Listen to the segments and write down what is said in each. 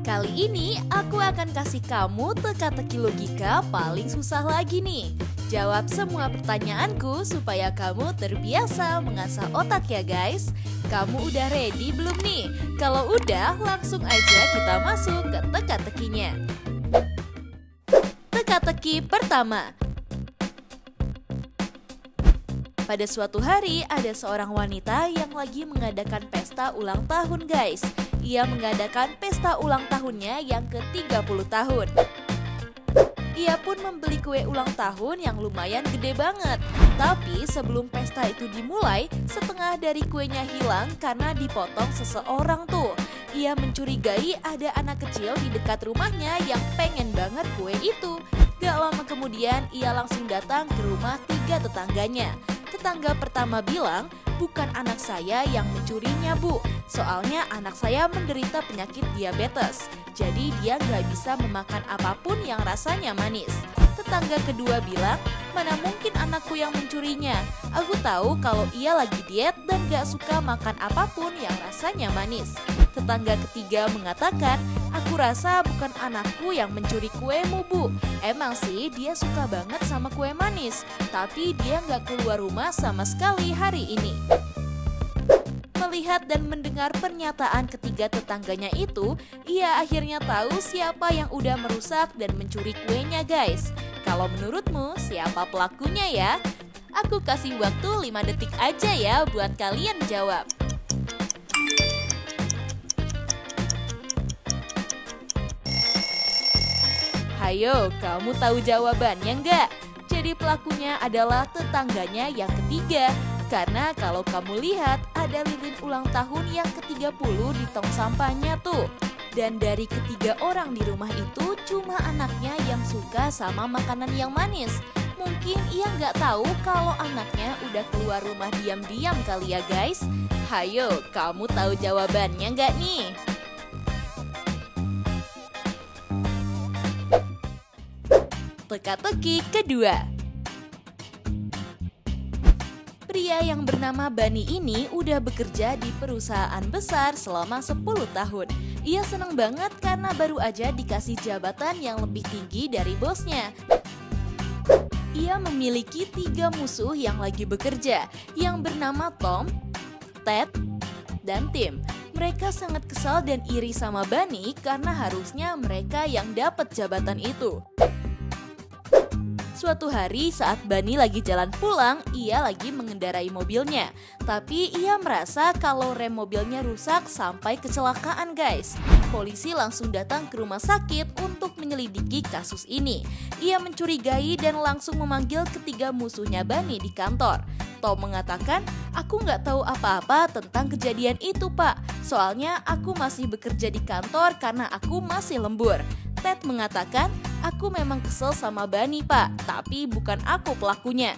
Kali ini aku akan kasih kamu teka-teki logika paling susah lagi nih. Jawab semua pertanyaanku supaya kamu terbiasa mengasah otak ya guys. Kamu udah ready belum nih? Kalau udah, langsung aja kita masuk ke teka-tekinya. Teka-teki pertama. Pada suatu hari ada seorang wanita yang lagi mengadakan pesta ulang tahun guys. Ia mengadakan pesta ulang tahunnya yang ke-30 tahun. Ia pun membeli kue ulang tahun yang lumayan gede banget. Tapi sebelum pesta itu dimulai, setengah dari kuenya hilang karena dipotong seseorang tuh. Ia mencurigai ada anak kecil di dekat rumahnya yang pengen banget kue itu. Gak lama kemudian ia langsung datang ke rumah 3 tetangganya. Tetangga pertama bilang, bukan anak saya yang mencurinya bu. Soalnya anak saya menderita penyakit diabetes. Jadi dia gak bisa memakan apapun yang rasanya manis. Tetangga kedua bilang, mana mungkin anakku yang mencurinya. Aku tahu kalau ia lagi diet dan gak suka makan apapun yang rasanya manis. Tetangga ketiga mengatakan, aku rasa bukan anakku yang mencuri kuemu bu. Emang sih dia suka banget sama kue manis. Tapi dia gak keluar rumah sama sekali hari ini. Melihat dan mendengar pernyataan ketiga tetangganya itu, ia akhirnya tahu siapa yang udah merusak dan mencuri kuenya guys. Kalau menurutmu siapa pelakunya ya? Aku kasih waktu 5 detik aja ya buat kalian jawab. Hayo, kamu tahu jawabannya nggak? Jadi pelakunya adalah tetangganya yang ketiga. Karena kalau kamu lihat ada lilin ulang tahun yang ke-30 di tong sampahnya tuh. Dan dari ketiga orang di rumah itu cuma anaknya yang suka sama makanan yang manis. Mungkin ia nggak tahu kalau anaknya udah keluar rumah diam-diam kali ya guys. Hayo, kamu tahu jawabannya nggak nih? Teka-teki kedua. Pria yang bernama Bani ini udah bekerja di perusahaan besar selama 10 tahun. Ia seneng banget karena baru aja dikasih jabatan yang lebih tinggi dari bosnya. Ia memiliki 3 musuh yang lagi bekerja, yang bernama Tom, Ted, dan Tim. Mereka sangat kesal dan iri sama Bani karena harusnya mereka yang dapat jabatan itu. Suatu hari saat Bani lagi jalan pulang, ia lagi mengendarai mobilnya. Tapi ia merasa kalau rem mobilnya rusak sampai kecelakaan guys. Polisi langsung datang ke rumah sakit untuk menyelidiki kasus ini. Ia mencurigai dan langsung memanggil ketiga musuhnya Bani di kantor. Tom mengatakan, aku nggak tahu apa-apa tentang kejadian itu pak. Soalnya aku masih bekerja di kantor karena aku masih lembur. Ted mengatakan, aku memang kesel sama Bani pak, tapi bukan aku pelakunya.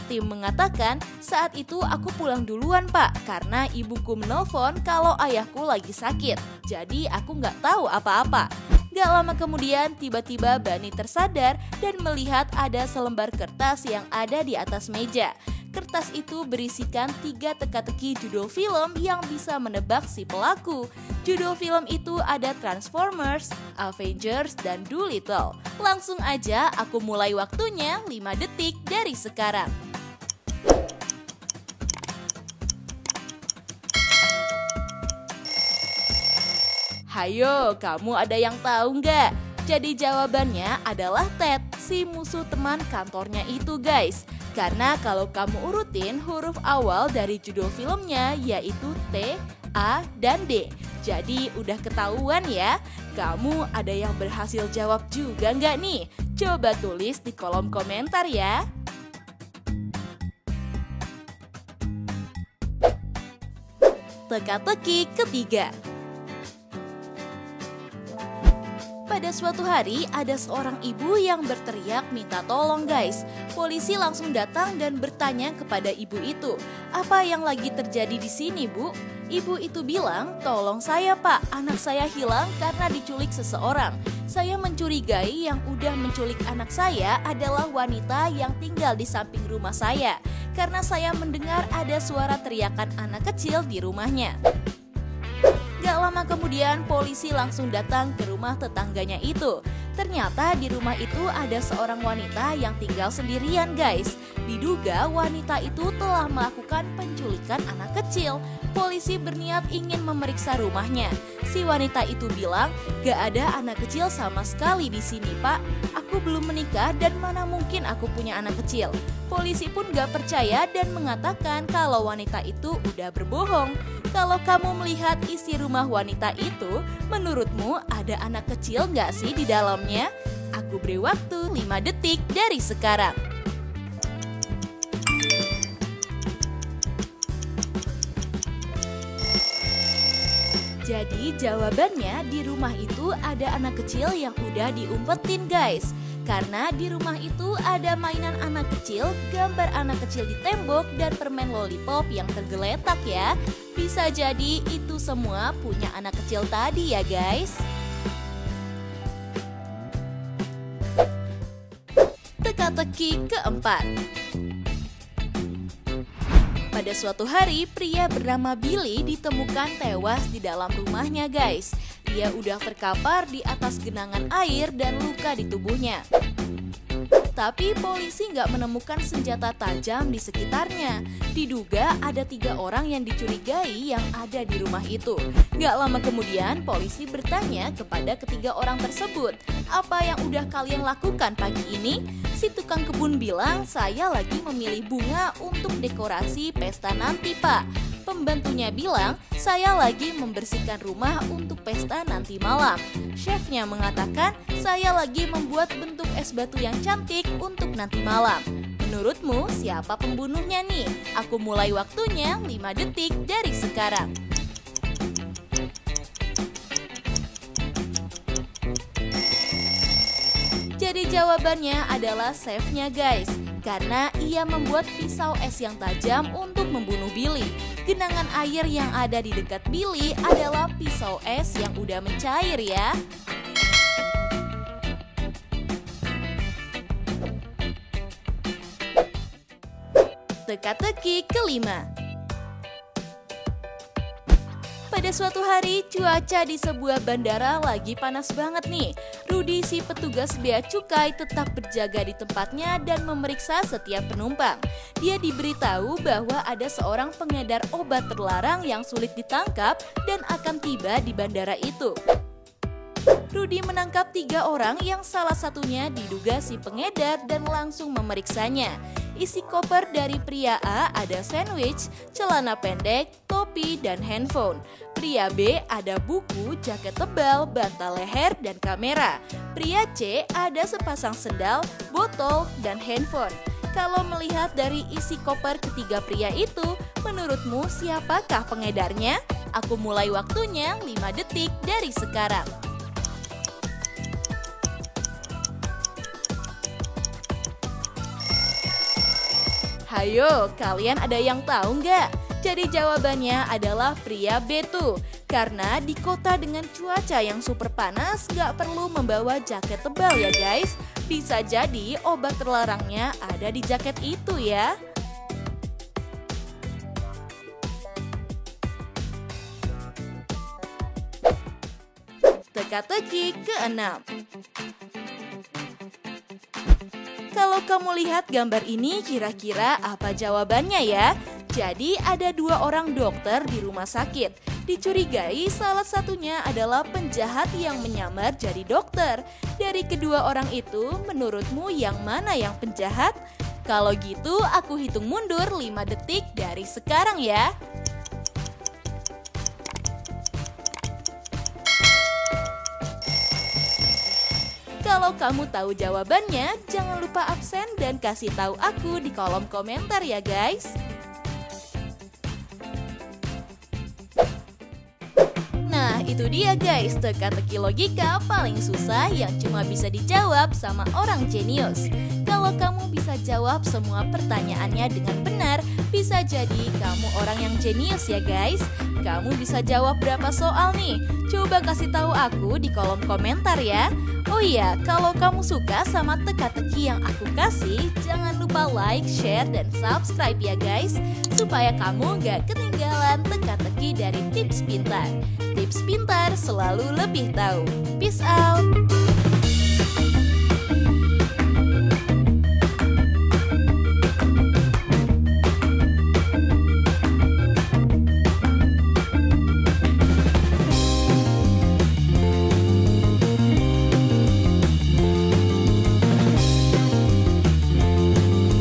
Tim mengatakan, saat itu aku pulang duluan pak, karena ibuku menelpon kalau ayahku lagi sakit. Jadi aku nggak tahu apa-apa. Gak lama kemudian tiba-tiba Bani tersadar dan melihat ada selembar kertas yang ada di atas meja. Kertas itu berisikan 3 teka-teki judul film yang bisa menebak si pelaku. Judul film itu ada Transformers, Avengers, dan Doolittle. Langsung aja aku mulai waktunya 5 detik dari sekarang. Hayo, kamu ada yang tahu nggak? Jadi jawabannya adalah Ted, si musuh teman kantornya itu guys. Karena kalau kamu urutin huruf awal dari judul filmnya yaitu T, A, dan D. Jadi udah ketahuan ya, kamu ada yang berhasil jawab juga nggak nih? Coba tulis di kolom komentar ya. Teka-teki ketiga. Pada suatu hari, ada seorang ibu yang berteriak minta tolong guys. Polisi langsung datang dan bertanya kepada ibu itu, apa yang lagi terjadi di sini bu? Ibu itu bilang, tolong saya pak, anak saya hilang karena diculik seseorang. Saya mencurigai yang udah menculik anak saya adalah wanita yang tinggal di samping rumah saya. karena saya mendengar ada suara teriakan anak kecil di rumahnya. Gak lama kemudian polisi langsung datang ke rumah tetangganya itu. Ternyata di rumah itu ada seorang wanita yang tinggal sendirian guys. Diduga wanita itu telah melakukan penculikan anak kecil. Polisi berniat ingin memeriksa rumahnya. Si wanita itu bilang, gak ada anak kecil sama sekali di sini pak. Aku belum menikah dan mana mungkin aku punya anak kecil. Polisi pun gak percaya dan mengatakan kalau wanita itu udah berbohong. Kalau kamu melihat isi rumah wanita itu, menurutmu ada anak kecil nggak sih di dalamnya? Aku beri waktu 5 detik dari sekarang. Jadi jawabannya di rumah itu ada anak kecil yang udah diumpetin guys. Karena di rumah itu ada mainan anak kecil, gambar anak kecil di tembok, dan permen lollipop yang tergeletak ya. Bisa jadi itu semua punya anak kecil tadi ya guys. Teka-teki keempat. Pada suatu hari, pria bernama Billy ditemukan tewas di dalam rumahnya guys. Dia udah terkapar di atas genangan air dan luka di tubuhnya. Tapi polisi nggak menemukan senjata tajam di sekitarnya. Diduga ada 3 orang yang dicurigai yang ada di rumah itu. Nggak lama kemudian polisi bertanya kepada ketiga orang tersebut, apa yang udah kalian lakukan pagi ini? Si tukang kebun bilang, saya lagi memilih bunga untuk dekorasi pesta nanti pak. Pembantunya bilang, saya lagi membersihkan rumah untuk pesta nanti malam. Chefnya mengatakan, saya lagi membuat bentuk es batu yang cantik untuk nanti malam. Menurutmu siapa pembunuhnya nih? Aku mulai waktunya 5 detik dari sekarang. Jadi jawabannya adalah chefnya guys. Karena ia membuat pisau es yang tajam untuk membunuh Billy. Genangan air yang ada di dekat Billy adalah pisau es yang udah mencair ya. Teka-teki kelima. Pada suatu hari, cuaca di sebuah bandara lagi panas banget nih. Rudy, si petugas bea cukai, tetap berjaga di tempatnya dan memeriksa setiap penumpang. Dia diberitahu bahwa ada seorang pengedar obat terlarang yang sulit ditangkap dan akan tiba di bandara itu. Rudy menangkap 3 orang yang salah satunya diduga si pengedar dan langsung memeriksanya. Isi koper dari pria A ada sandwich, celana pendek, topi, dan handphone. Pria B ada buku, jaket tebal, bantal leher, dan kamera. Pria C ada sepasang sendal, botol, dan handphone. Kalau melihat dari isi koper ketiga pria itu, menurutmu siapakah pengedarnya? Aku mulai waktunya 5 detik dari sekarang. Hayo, kalian ada yang tahu nggak? Jadi jawabannya adalah pria B tuh. Karena di kota dengan cuaca yang super panas, nggak perlu membawa jaket tebal ya guys. Bisa jadi obat terlarangnya ada di jaket itu ya. Teka-teki keenam. Kalau kamu lihat gambar ini, kira-kira apa jawabannya ya? Jadi ada 2 orang dokter di rumah sakit. Dicurigai salah satunya adalah penjahat yang menyamar jadi dokter. Dari kedua orang itu, menurutmu yang mana yang penjahat? Kalau gitu, aku hitung mundur 5 detik dari sekarang ya. Kalau kamu tahu jawabannya, jangan lupa absen dan kasih tahu aku di kolom komentar ya guys. Nah, itu dia guys, teka-teki logika paling susah yang cuma bisa dijawab sama orang jenius. Kalau kamu bisa jawab semua pertanyaannya dengan benar, bisa jadi kamu orang yang jenius ya guys. Kamu bisa jawab berapa soal nih? Coba kasih tahu aku di kolom komentar ya. Oh iya, kalau kamu suka sama teka-teki yang aku kasih, jangan lupa like, share, dan subscribe ya guys, supaya kamu gak ketinggalan teka-teki dari Tips Pintar. Tips Pintar selalu lebih tahu. Peace out!